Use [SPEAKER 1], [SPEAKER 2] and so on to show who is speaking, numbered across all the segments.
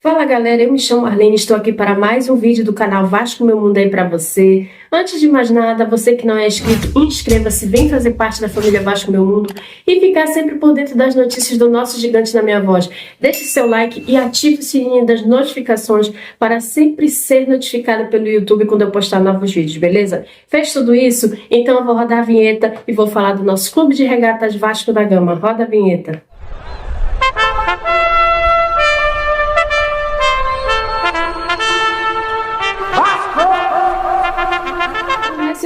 [SPEAKER 1] Fala galera, eu me chamo Arlene, estou aqui para mais um vídeo do canal Vasco Meu Mundo aí para você. Antes de mais nada, você que não é inscrito, inscreva-se, vem fazer parte da família Vasco Meu Mundo e ficar sempre por dentro das notícias do nosso gigante na minha voz. Deixe seu like e ative o sininho das notificações para sempre ser notificado pelo YouTube quando eu postar novos vídeos, beleza? Fez tudo isso? Então eu vou rodar a vinheta e vou falar do nosso Clube de Regatas Vasco da Gama. Roda a vinheta.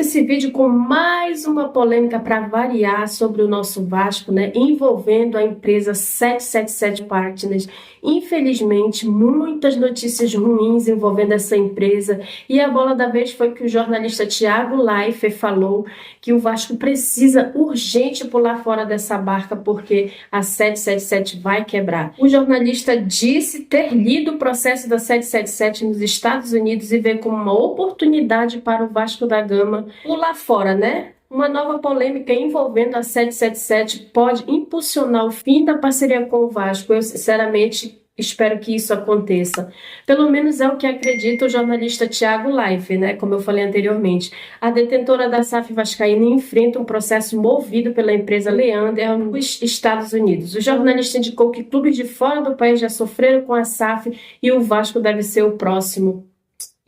[SPEAKER 1] Esse vídeo com mais uma polêmica para variar sobre o nosso Vasco, né, envolvendo a empresa 777 Partners. Infelizmente, muitas notícias ruins envolvendo essa empresa, e a bola da vez foi que o jornalista Thiago Leifert falou que o Vasco precisa urgente pular fora dessa barca porque a 777 vai quebrar. O jornalista disse ter lido o processo da 777 nos Estados Unidos e vê como uma oportunidade para o Vasco da Gama pular fora, né? Uma nova polêmica envolvendo a 777 pode impulsionar o fim da parceria com o Vasco. Eu, sinceramente, espero que isso aconteça. Pelo menos é o que acredita o jornalista Thiago Leifert, né? Como eu falei anteriormente. A detentora da SAF vascaína enfrenta um processo movido pela empresa Leander nos Estados Unidos. O jornalista indicou que clubes de fora do país já sofreram com a SAF e o Vasco deve ser o próximo.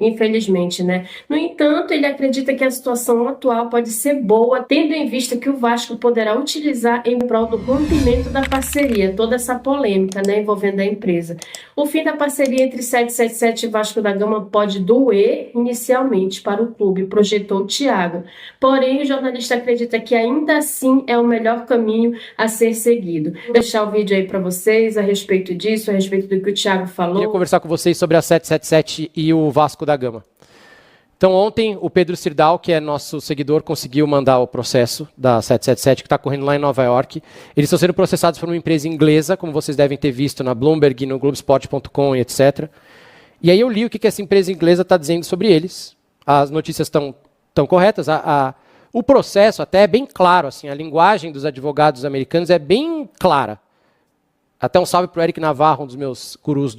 [SPEAKER 1] Infelizmente, né? No entanto, ele acredita que a situação atual pode ser boa, tendo em vista que o Vasco poderá utilizar em prol do rompimento da parceria, toda essa polêmica, né, envolvendo a empresa. O fim da parceria entre 777 e Vasco da Gama pode doer inicialmente para o clube, projetou o Thiago. Porém, o jornalista acredita que ainda assim é o melhor caminho a ser seguido. Vou deixar o vídeo aí para vocês a respeito disso, a respeito do que o Thiago falou.
[SPEAKER 2] Queria conversar com vocês sobre a 777 e o Vasco da Gama. Então ontem o Pedro Sirdal, que é nosso seguidor, conseguiu mandar o processo da 777 que está correndo lá em Nova York. Eles estão sendo processados por uma empresa inglesa, como vocês devem ter visto na Bloomberg, no Globesport.com e etc. E aí eu li o que essa empresa inglesa está dizendo sobre eles. As notícias estão corretas. O processo até é bem claro, assim, a linguagem dos advogados americanos é bem clara. Até um salve para o Eric Navarro, um dos meus gurus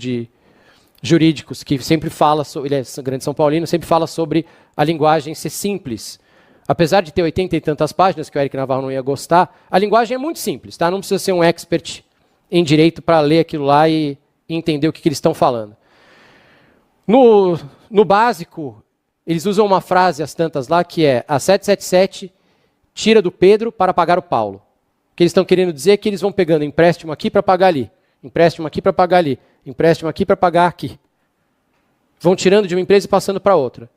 [SPEAKER 2] jurídicos, que sempre fala, ele é grande São Paulino, sempre fala sobre a linguagem ser simples. Apesar de ter 80 e tantas páginas, que o Eric Navarro não ia gostar, a linguagem é muito simples, tá? Não precisa ser um expert em direito para ler aquilo lá e entender o que eles estão falando. No básico, eles usam uma frase, as tantas lá, que é a 777 tira do Pedro para pagar o Paulo. O que eles estão querendo dizer é que eles vão pegando empréstimo aqui para pagar ali, empréstimo aqui para pagar ali, empréstimo aqui para pagar aqui. Vão tirando de uma empresa e passando para outra.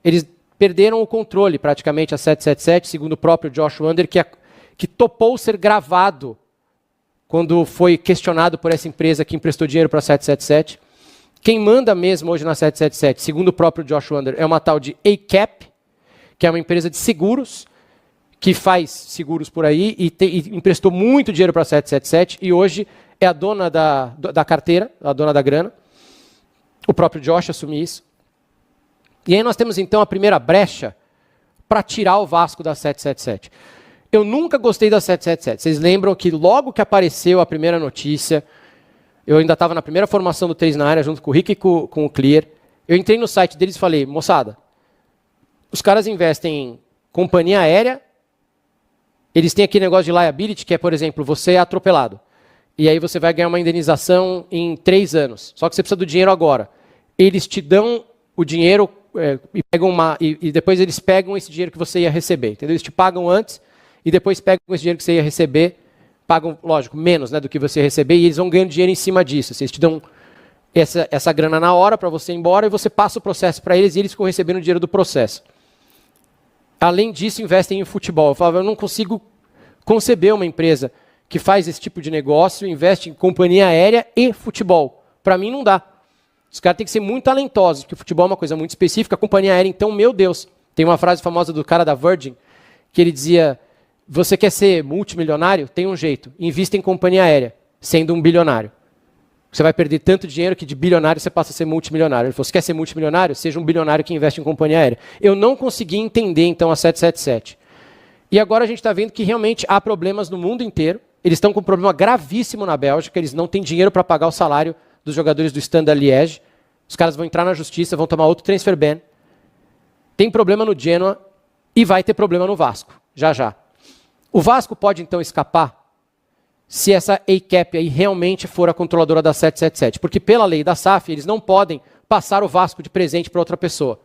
[SPEAKER 2] Eles perderam o controle, praticamente, a 777, segundo o próprio Josh Wander, que topou ser gravado quando foi questionado por essa empresa que emprestou dinheiro para a 777. Quem manda mesmo hoje na 777, segundo o próprio Josh Wander, é uma tal de ACAP, que é uma empresa de seguros, que faz seguros por aí e emprestou muito dinheiro para a 777 e hoje é a dona da carteira, a dona da grana. O próprio Josh assumiu isso. E aí nós temos então a primeira brecha para tirar o Vasco da 777. Eu nunca gostei da 777. Vocês lembram que logo que apareceu a primeira notícia, eu ainda estava na primeira formação do 3 na área, junto com o Rick e com o Clear. Eu entrei no site deles e falei, moçada, os caras investem em companhia aérea, eles têm aquele negócio de liability, que é, por exemplo, você é atropelado. E aí você vai ganhar uma indenização em 3 anos. Só que você precisa do dinheiro agora. Eles te dão o dinheiro e depois eles pegam esse dinheiro que você ia receber. Entendeu? Eles te pagam antes e depois pegam esse dinheiro que você ia receber, pagam, lógico, menos, né, do que você ia receber, e eles vão ganhando dinheiro em cima disso. Eles te dão essa grana na hora para você ir embora e você passa o processo para eles e eles ficam recebendo o dinheiro do processo. Além disso, investem em futebol. Eu falava, eu não consigo conceber uma empresa que faz esse tipo de negócio, investe em companhia aérea e futebol. Para mim não dá. Os caras têm que ser muito talentosos, porque o futebol é uma coisa muito específica, a companhia aérea, então, meu Deus. Tem uma frase famosa do cara da Virgin, que ele dizia, você quer ser multimilionário? Tem um jeito, invista em companhia aérea, sendo um bilionário. Você vai perder tanto dinheiro que de bilionário você passa a ser multimilionário. Ele falou, você quer ser multimilionário? Seja um bilionário que investe em companhia aérea. Eu não consegui entender, então, a 777. E agora a gente está vendo que realmente há problemas no mundo inteiro. Eles estão com um problema gravíssimo na Bélgica, eles não têm dinheiro para pagar o salário dos jogadores do Standard Liège. Os caras vão entrar na justiça, vão tomar outro transfer ban. Tem problema no Genoa e vai ter problema no Vasco, já já. O Vasco pode então escapar se essa ACAP aí realmente for a controladora da 777, porque pela lei da SAF eles não podem passar o Vasco de presente para outra pessoa.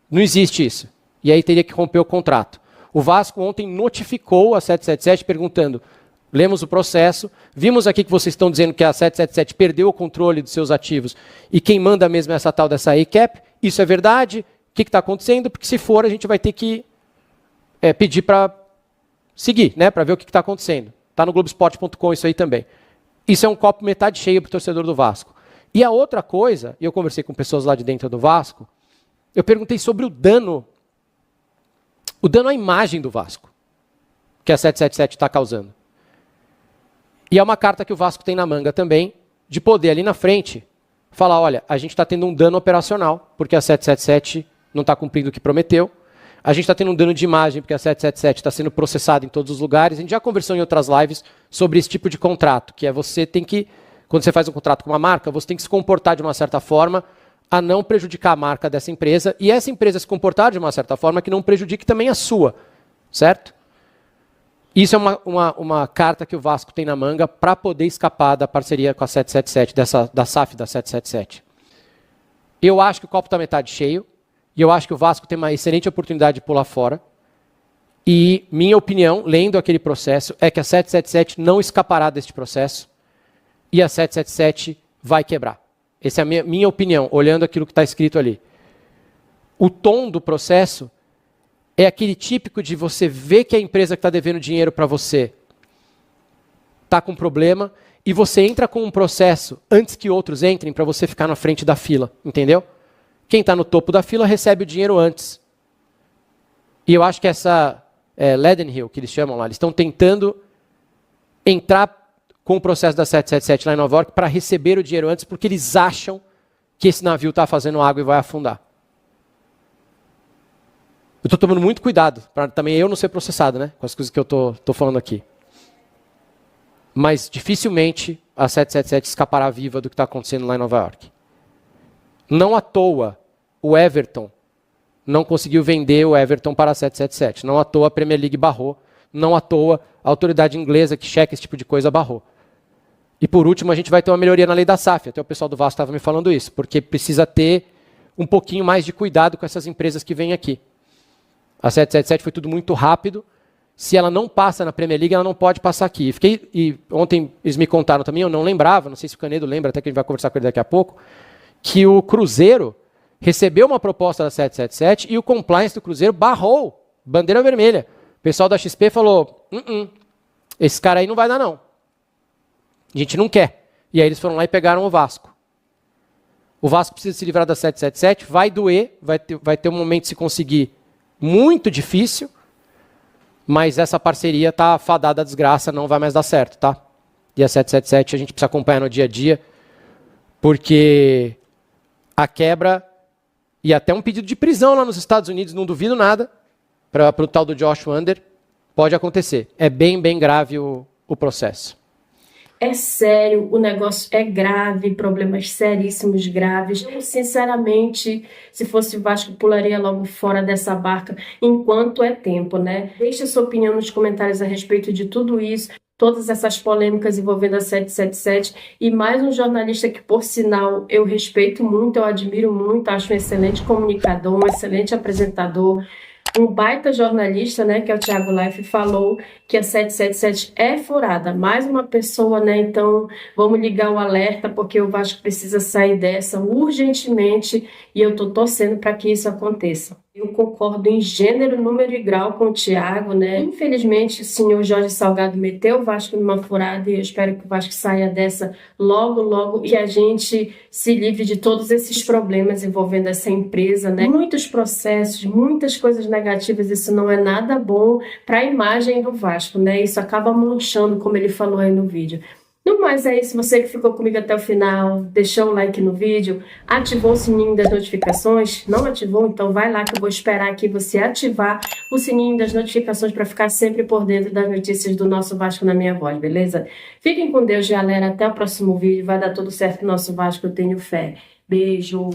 [SPEAKER 2] Não existe isso. E aí teria que romper o contrato. O Vasco ontem notificou a 777 perguntando, lemos o processo, vimos aqui que vocês estão dizendo que a 777 perdeu o controle dos seus ativos e quem manda mesmo é essa tal dessa ACAP. Isso é verdade? O que está acontecendo? Porque se for, a gente vai ter que pedir para seguir, né, para ver o que está acontecendo. Está no Globoesporte.com isso aí também. Isso é um copo metade cheio para o torcedor do Vasco. E a outra coisa, e eu conversei com pessoas lá de dentro do Vasco, eu perguntei sobre o dano à imagem do Vasco, que a 777 está causando. E é uma carta que o Vasco tem na manga também, de poder ali na frente falar, olha, a gente está tendo um dano operacional, porque a 777 não está cumprindo o que prometeu, a gente está tendo um dano de imagem, porque a 777 está sendo processada em todos os lugares. A gente já conversou em outras lives sobre esse tipo de contrato, que é você tem que, quando você faz um contrato com uma marca, você tem que se comportar de uma certa forma a não prejudicar a marca dessa empresa, e essa empresa se comportar de uma certa forma que não prejudique também a sua, certo? Isso é uma carta que o Vasco tem na manga para poder escapar da parceria com a 777, da SAF da 777. Eu acho que o copo está metade cheio, e eu acho que o Vasco tem uma excelente oportunidade de pular fora. E minha opinião, lendo aquele processo, é que a 777 não escapará deste processo e a 777 vai quebrar. Essa é a minha opinião, olhando aquilo que está escrito ali. O tom do processo é aquele típico de você ver que a empresa que está devendo dinheiro para você está com problema e você entra com um processo antes que outros entrem para você ficar na frente da fila, entendeu? Quem está no topo da fila recebe o dinheiro antes. E eu acho que essa Leadenhall, que eles chamam lá, eles estão tentando entrar com o processo da 777 lá em Nova York para receber o dinheiro antes, porque eles acham que esse navio está fazendo água e vai afundar. Eu estou tomando muito cuidado, para também eu não ser processado, né, com as coisas que eu estou falando aqui. Mas dificilmente a 777 escapará viva do que está acontecendo lá em Nova York. Não à toa, o Everton não conseguiu vender o Everton para a 777. Não à toa a Premier League barrou. Não à toa a autoridade inglesa que checa esse tipo de coisa barrou. E por último, a gente vai ter uma melhoria na lei da SAF. Até o pessoal do Vasco estava me falando isso, porque precisa ter um pouquinho mais de cuidado com essas empresas que vêm aqui. A 777 foi tudo muito rápido. Se ela não passa na Premier League, ela não pode passar aqui. E ontem eles me contaram também, eu não lembrava, não sei se o Canedo lembra, até que a gente vai conversar com ele daqui a pouco, que o Cruzeiro recebeu uma proposta da 777 e o compliance do Cruzeiro barrou, bandeira vermelha. O pessoal da XP falou, esse cara aí não vai dar não. A gente não quer. E aí eles foram lá e pegaram o Vasco. O Vasco precisa se livrar da 777, vai doer, vai ter um momento de se conseguir muito difícil, mas essa parceria está fadada à desgraça, não vai mais dar certo, tá? E a 777 a gente precisa acompanhar no dia a dia, porque a quebra e até um pedido de prisão lá nos Estados Unidos, não duvido nada, para o tal do Josh Wander, pode acontecer. É bem, bem grave o processo.
[SPEAKER 1] É sério, o negócio é grave, problemas seríssimos, graves. Eu, sinceramente, se fosse o Vasco, pularia logo fora dessa barca enquanto é tempo, né? Deixe a sua opinião nos comentários a respeito de tudo isso, todas essas polêmicas envolvendo a 777 e mais um jornalista que, por sinal, eu respeito muito, eu admiro muito, acho um excelente comunicador, um excelente apresentador, um baita jornalista, né, que é o Thiago Life, falou que a 777 é furada. Mais uma pessoa, né, então vamos ligar o alerta, porque o Vasco precisa sair dessa urgentemente e eu tô torcendo para que isso aconteça. Eu concordo em gênero, número e grau com o Thiago, né? Infelizmente, o senhor Jorge Salgado meteu o Vasco numa furada e eu espero que o Vasco saia dessa logo, logo e a gente se livre de todos esses problemas envolvendo essa empresa, né? Muitos processos, muitas coisas negativas, isso não é nada bom para a imagem do Vasco, né? Isso acaba manchando, como ele falou aí no vídeo. No mais é isso, você que ficou comigo até o final, deixou o like no vídeo, ativou o sininho das notificações, não ativou? Então vai lá que eu vou esperar aqui você ativar o sininho das notificações para ficar sempre por dentro das notícias do nosso Vasco na minha voz, beleza? Fiquem com Deus, galera, até o próximo vídeo, vai dar tudo certo no nosso Vasco, eu tenho fé. Beijo!